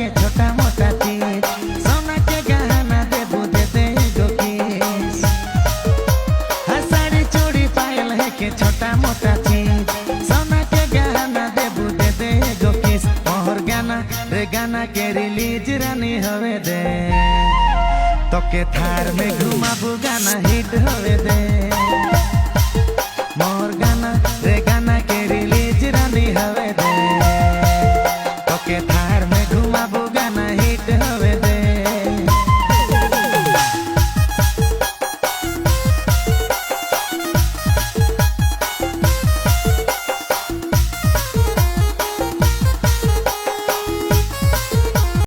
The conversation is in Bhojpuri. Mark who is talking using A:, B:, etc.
A: के छोटा मोटा चीज सोना के गहना देबू दे दे गो किस साड़ी चूड़ी पायल है के छोटा मोटा चीज सोना के गहना देबू दे दे गो किस मोहर गाना रे गाना के रिलीज रानी हवे दे तो के थार में घुमाबू गाना हिट हवे दे मोर